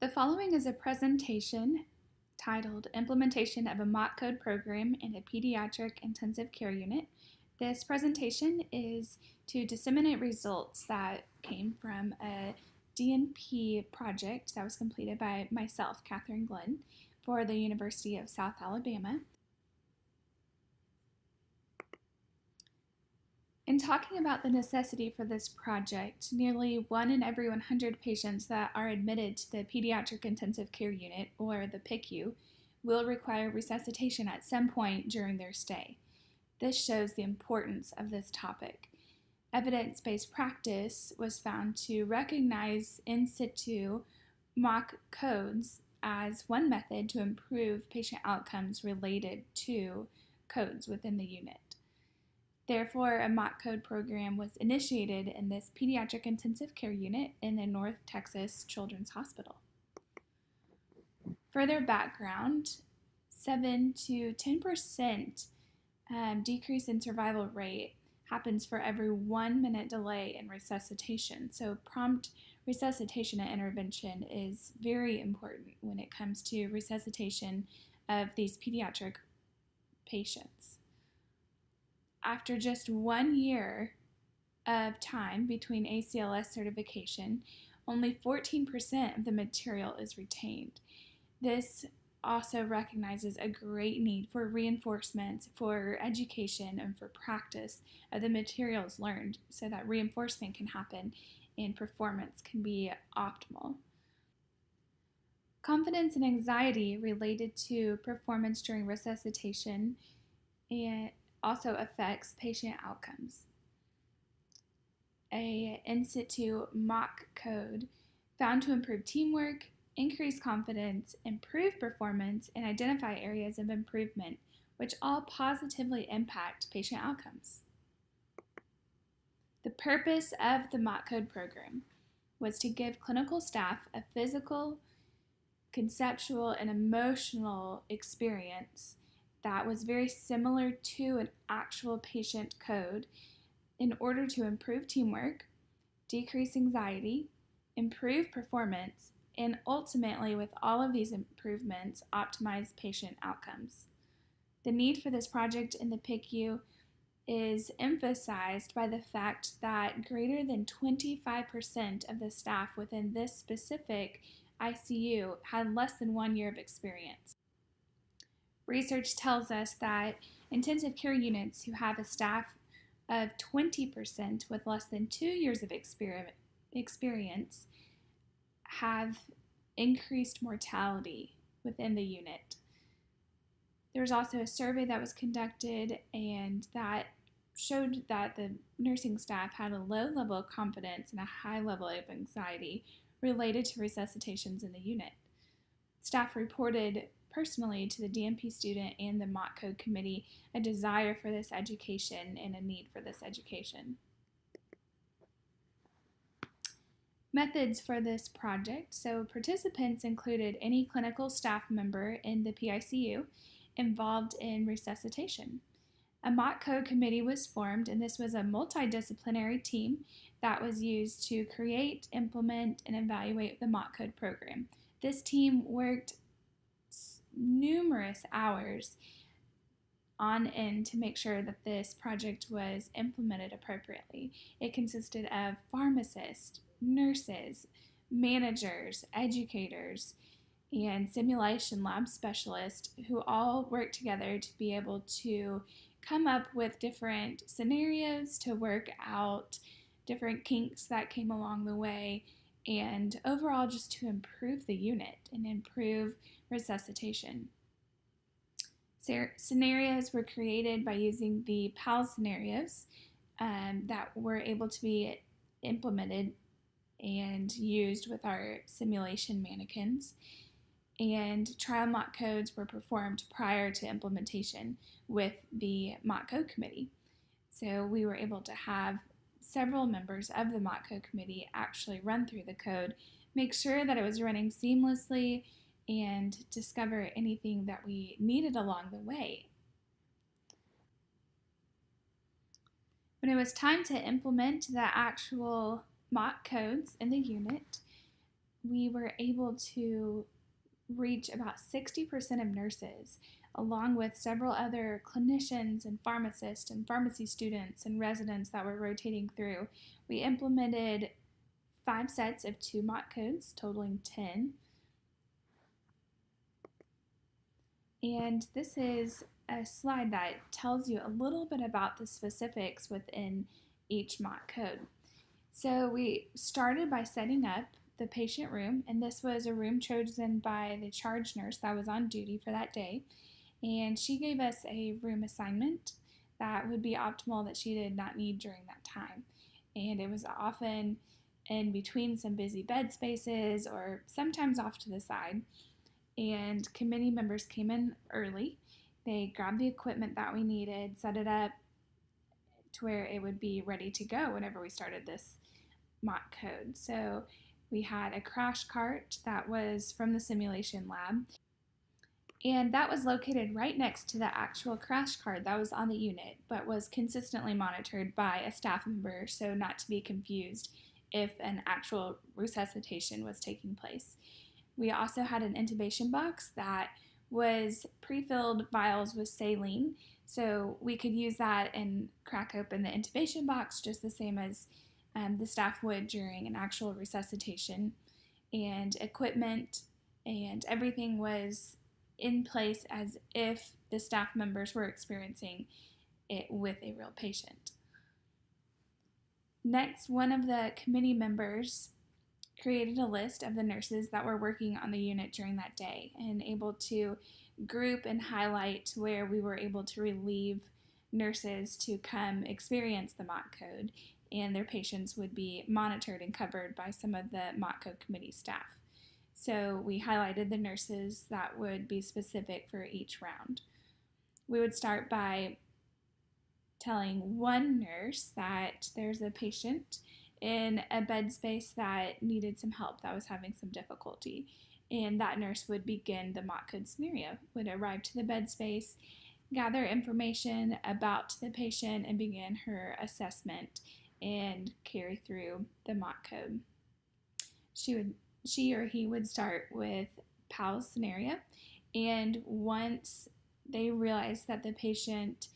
The following is a presentation titled Implementation of a Mock Code Program in a Pediatric Intensive Care Unit. This presentation is to disseminate results that came from a DNP project that was completed by myself, Catherine Glenn, for the University of South Alabama. In talking about the necessity for this project, nearly 1 in every 100 patients that are admitted to the Pediatric Intensive Care Unit, or the PICU, will require resuscitation at some point during their stay. This shows the importance of this topic. Evidence-based practice was found to recognize in situ mock codes as one method to improve patient outcomes related to codes within the unit. Therefore, a mock code program was initiated in this Pediatric Intensive Care Unit in the North Texas Children's Hospital. Further background, 7 to 10% decrease in survival rate happens for every 1 minute delay in resuscitation. So prompt resuscitation and intervention is very important when it comes to resuscitation of these pediatric patients. After just 1 year of time between ACLS certification, only 14% of the material is retained. This also recognizes a great need for reinforcement, for education, and for practice of the materials learned so that reinforcement can happen and performance can be optimal. Confidence and anxiety related to performance during resuscitation and also affects patient outcomes. A in situ mock code found to improve teamwork, increase confidence, improve performance, and identify areas of improvement, which all positively impact patient outcomes. The purpose of the mock code program was to give clinical staff a physical, conceptual, and emotional experience that was very similar to an actual patient code in order to improve teamwork, decrease anxiety, improve performance, and ultimately, with all of these improvements, optimize patient outcomes. The need for this project in the PICU is emphasized by the fact that greater than 25% of the staff within this specific ICU had less than 1 year of experience. Research tells us that intensive care units who have a staff of 20% with less than 2 years of experience have increased mortality within the unit. There was also a survey that was conducted and that showed that the nursing staff had a low level of confidence and a high level of anxiety related to resuscitations in the unit. Staff reported personally to the DNP student and the mock code committee a desire for this education and a need for this education. Methods for this project. So participants included any clinical staff member in the PICU involved in resuscitation. A mock code committee was formed, and this was a multidisciplinary team that was used to create, implement, and evaluate the mock code program. This team worked numerous hours on end to make sure that this project was implemented appropriately. It consisted of pharmacists, nurses, managers, educators, and simulation lab specialists who all worked together to be able to come up with different scenarios to work out different kinks that came along the way, and overall just to improve the unit and improve resuscitation. Scenarios were created by using the PAL scenarios that were able to be implemented and used with our simulation mannequins, and trial mock codes were performed prior to implementation with the mock code committee. So we were able to have several members of the mock code committee actually run through the code, make sure that it was running seamlessly, and discover anything that we needed along the way. When it was time to implement the actual mock codes in the unit, we were able to reach about 60% of nurses, along with several other clinicians and pharmacists and pharmacy students and residents that were rotating through. We implemented 5 sets of 2 mock codes, totaling 10. And this is a slide that tells you a little bit about the specifics within each mock code. So we started by setting up the patient room, and this was a room chosen by the charge nurse that was on duty for that day. And she gave us a room assignment that would be optimal that she did not need during that time. And it was often in between some busy bed spaces or sometimes off to the side. And committee members came in early. They grabbed the equipment that we needed, set it up to where it would be ready to go whenever we started this mock code. So we had a crash cart that was from the simulation lab, and that was located right next to the actual crash cart that was on the unit, but was consistently monitored by a staff member, so not to be confused if an actual resuscitation was taking place. We also had an intubation box that was pre-filled vials with saline, so we could use that and crack open the intubation box just the same as the staff would during an actual resuscitation. And equipment and everything was in place as if the staff members were experiencing it with a real patient. Next, one of the committee members created a list of the nurses that were working on the unit during that day and able to group and highlight where we were able to relieve nurses to come experience the mock code, and their patients would be monitored and covered by some of the mock code committee staff. So we highlighted the nurses that would be specific for each round. We would start by telling one nurse that there's a patient in a bed space that needed some help, that was having some difficulty. And that nurse would begin the mock code scenario, would arrive to the bed space, gather information about the patient, and begin her assessment and carry through the mock code. She or he would start with PALS scenario, and once they realized that the patient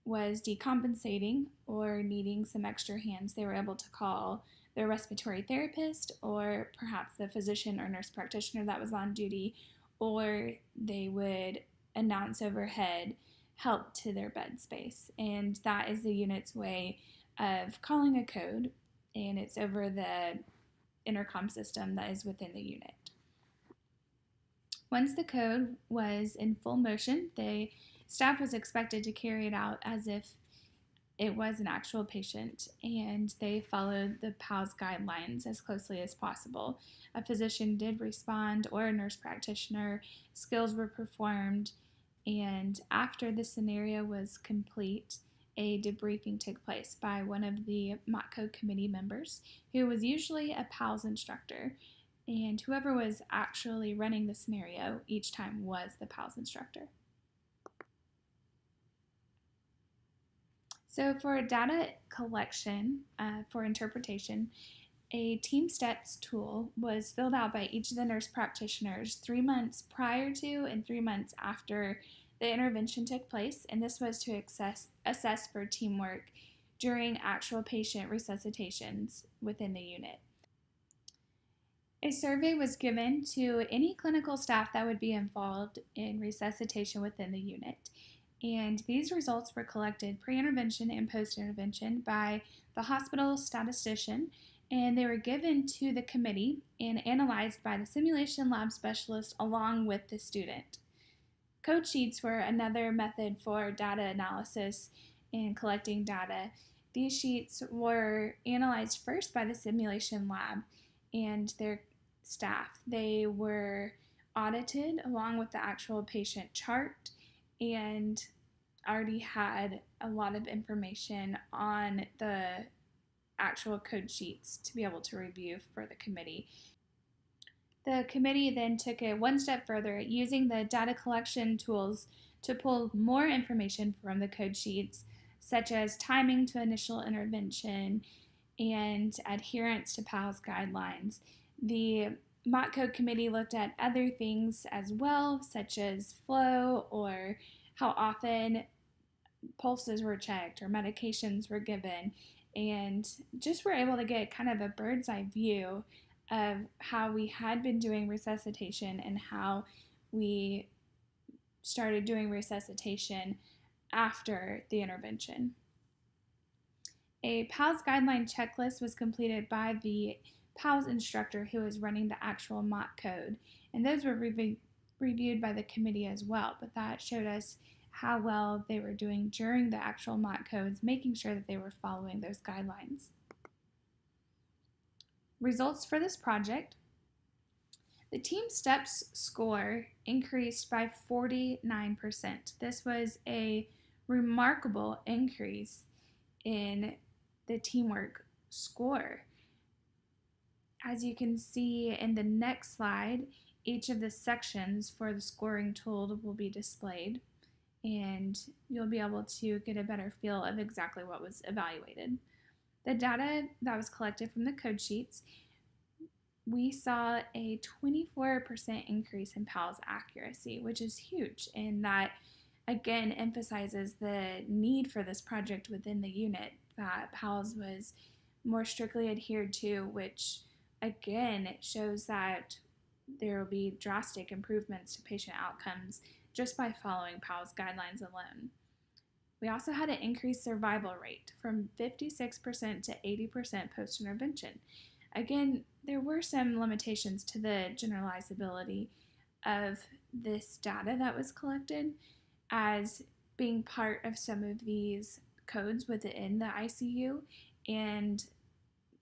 was decompensating or needing some extra hands, they were able to call their respiratory therapist or perhaps the physician or nurse practitioner that was on duty, or they would announce overhead help to their bed space. And that is the unit's way of calling a code, and it's over the intercom system that is within the unit. Once the code was in full motion, the staff was expected to carry it out as if it was an actual patient, and they followed the PALS guidelines as closely as possible. A physician did respond, or a nurse practitioner. Skills were performed, and after the scenario was complete, a debriefing took place by one of the mock code committee members, who was usually a PALS instructor, and whoever was actually running the scenario each time was the PALS instructor. So for data collection for interpretation, a team steps tool was filled out by each of the nurse practitioners 3 months prior to and 3 months after the intervention took place, and this was to assess for teamwork during actual patient resuscitations within the unit. A survey was given to any clinical staff that would be involved in resuscitation within the unit, and these results were collected pre-intervention and post-intervention by the hospital statistician, and they were given to the committee and analyzed by the simulation lab specialist along with the student. Code sheets were another method for data analysis and collecting data. These sheets were analyzed first by the simulation lab and their staff. They were audited along with the actual patient chart and already had a lot of information on the actual code sheets to be able to review for the committee. The committee then took it one step further, using the data collection tools to pull more information from the code sheets, such as timing to initial intervention and adherence to PALS guidelines. The Mock Code Committee looked at other things as well, such as flow or how often pulses were checked or medications were given, and just were able to get kind of a bird's eye view of how we had been doing resuscitation and how we started doing resuscitation after the intervention. A PALS guideline checklist was completed by the PALS instructor who was running the actual mock code, and those were reviewed by the committee as well, but that showed us how well they were doing during the actual mock codes, making sure that they were following those guidelines. Results for this project. The team steps score increased by 49%. This was a remarkable increase in the teamwork score. As you can see in the next slide, each of the sections for the scoring tool will be displayed, and you'll be able to get a better feel of exactly what was evaluated. The data that was collected from the code sheets, we saw a 24% increase in PALS accuracy, which is huge, and that again emphasizes the need for this project within the unit, that PALS was more strictly adhered to, which again shows that there will be drastic improvements to patient outcomes just by following PALS guidelines alone. We also had an increased survival rate from 56% to 80% post-intervention. Again, there were some limitations to the generalizability of this data that was collected as being part of some of these codes within the ICU and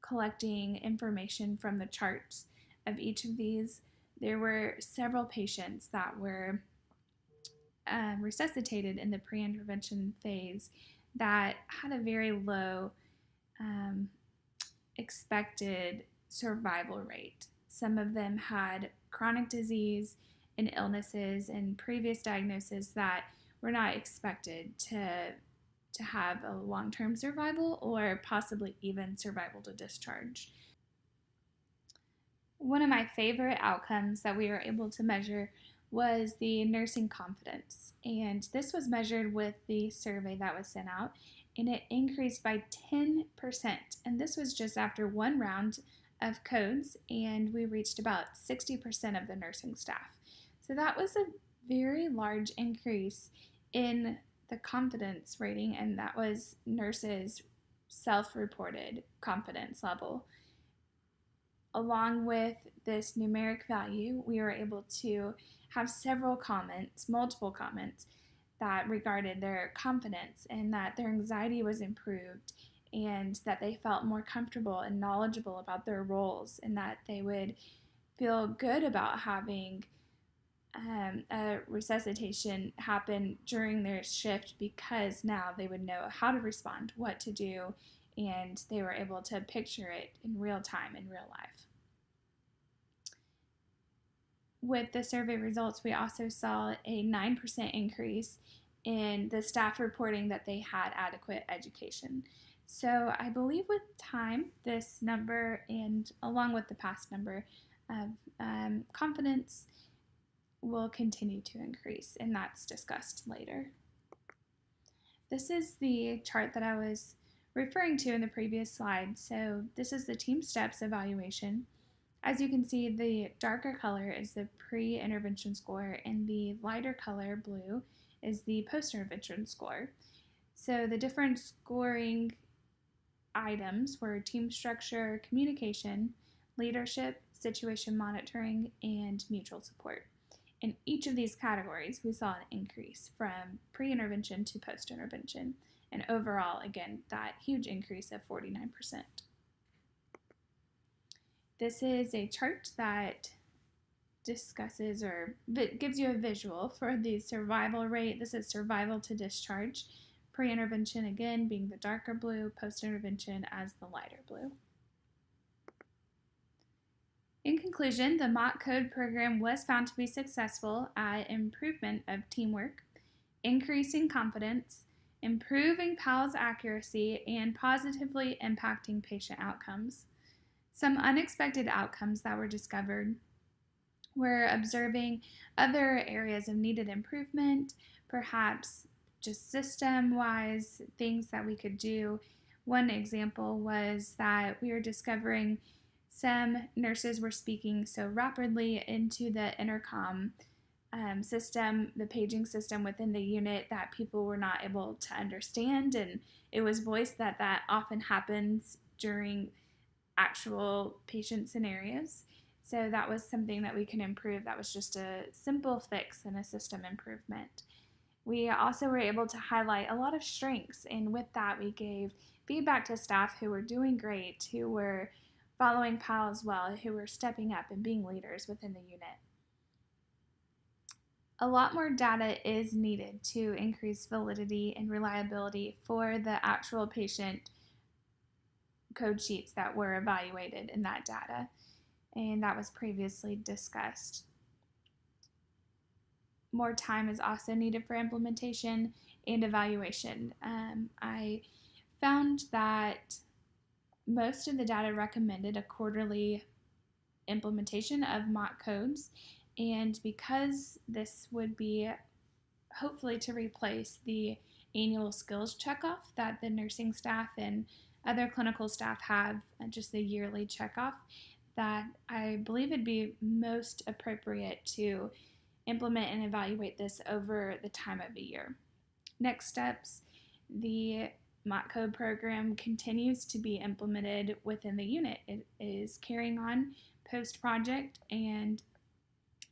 collecting information from the charts of each of these. There were several patients that were resuscitated in the pre-intervention phase that had a very low expected survival rate. Some of them had chronic disease and illnesses and previous diagnoses that were not expected to have a long-term survival or possibly even survival to discharge. One of my favorite outcomes that we were able to measure was the nursing confidence, and this was measured with the survey that was sent out, and it increased by 10%, and this was just after one round of codes, and we reached about 60% of the nursing staff. So that was a very large increase in the confidence rating, and that was nurses' self-reported confidence level. Along with this numeric value, we were able to have several comments, multiple comments, that regarded their confidence and that their anxiety was improved and that they felt more comfortable and knowledgeable about their roles and that they would feel good about having a resuscitation happen during their shift because now they would know how to respond, what to do, and they were able to picture it in real time, in real life. With the survey results, we also saw a 9% increase in the staff reporting that they had adequate education. So I believe with time, this number, and along with the past number of confidence, will continue to increase, and that's discussed later. This is the chart that I was referring to in the previous slide. So this is the team steps evaluation. As you can see, the darker color is the pre-intervention score, and the lighter color, blue, is the post-intervention score. So the different scoring items were team structure, communication, leadership, situation monitoring, and mutual support. In each of these categories, we saw an increase from pre-intervention to post-intervention, and overall, again, that huge increase of 49%. This is a chart that discusses or gives you a visual for the survival rate. This is survival to discharge. Pre-intervention, again, being the darker blue, post-intervention as the lighter blue. In conclusion, the mock code program was found to be successful at improvement of teamwork, increasing confidence, improving PALS accuracy, and positively impacting patient outcomes. Some unexpected outcomes that were discovered were observing other areas of needed improvement, perhaps just system-wise, things that we could do. One example was that we were discovering some nurses were speaking so rapidly into the intercom system, the paging system within the unit, that people were not able to understand, and it was voiced that often happens during actual patient scenarios. So that was something that we can improve. That was just a simple fix and a system improvement. We also were able to highlight a lot of strengths, and with that we gave feedback to staff who were doing great, who were following PALs well, who were stepping up and being leaders within the unit. A lot more data is needed to increase validity and reliability for the actual patient code sheets that were evaluated in that data, and that was previously discussed. More time is also needed for implementation and evaluation. I found that most of the data recommended a quarterly implementation of mock codes, and because this would be hopefully to replace the annual skills checkoff that the nursing staff and other clinical staff have, just the yearly checkoff, that I believe it'd be most appropriate to implement and evaluate this over the time of a year. Next steps, the mock code program continues to be implemented within the unit. It is carrying on post-project, and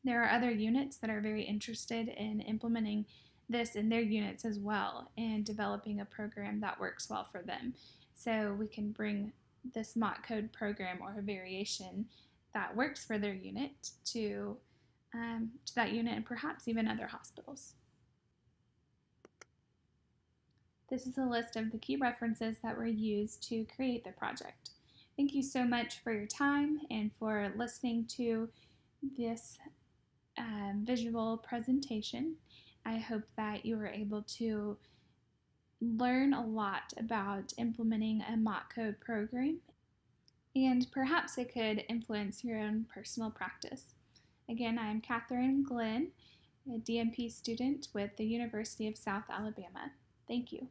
there are other units that are very interested in implementing this in their units as well and developing a program that works well for them. So we can bring this mock code program or a variation that works for their unit to that unit and perhaps even other hospitals. This is a list of the key references that were used to create the project. Thank you so much for your time and for listening to this visual presentation. I hope that you were able to learn a lot about implementing a mock code program, and perhaps it could influence your own personal practice. Again, I am Catherine Glenn, a DNP student with the University of South Alabama. Thank you.